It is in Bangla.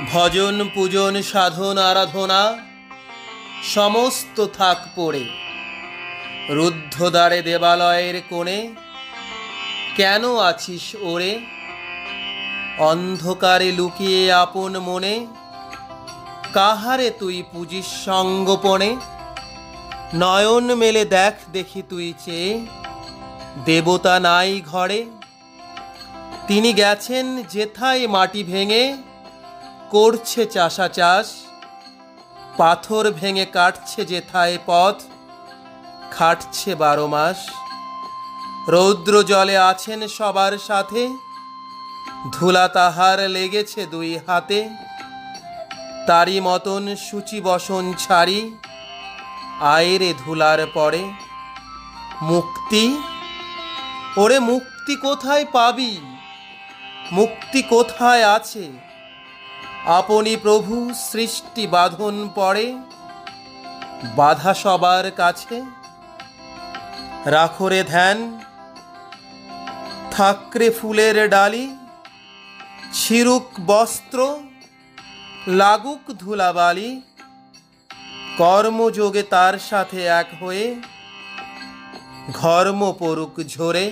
ভজন পূজন সাধন আরাধনা সমস্ত থাক পড়ে, রুদ্ধদ্বারে দেবালয়ের কোণে কেন আছিস ওরে? অন্ধকারে লুকিয়ে আপন মনে কাহারে তুই পূজিস সঙ্গোপনে? নয়ন মেলে দেখ দেখি তুই চেয়ে, দেবতা নাই ঘরে। তিনি গেছেন যেথায় মাটি ভেঙে, করছে চাষা চাষ। পাথর ভেঙে কাটছে যেথায় পথ, খাটছে 12 মাস। রৌদ্র জলে আছেন সবার সাথে, ধুলা তাহার লেগেছে 2 হাতে। তারই মতন সূচি বসন ছাড়ি, আয়রে ধুলার পরে। মুক্তি, ওরে মুক্তি কোথায় পাবি? মুক্তি কোথায় আছে? আপনি প্রভু সৃষ্টি বাঁধন পড়ে, বাধা সবার কাছে। রাখরে ধ্যান, থাকরে ফুলের ডালি, ছিরুক বস্ত্র, লাগুক ধুলাবালি। কর্মযোগে তার সাথে এক হয়ে, ঘর্ম পড়ুক ঝরে।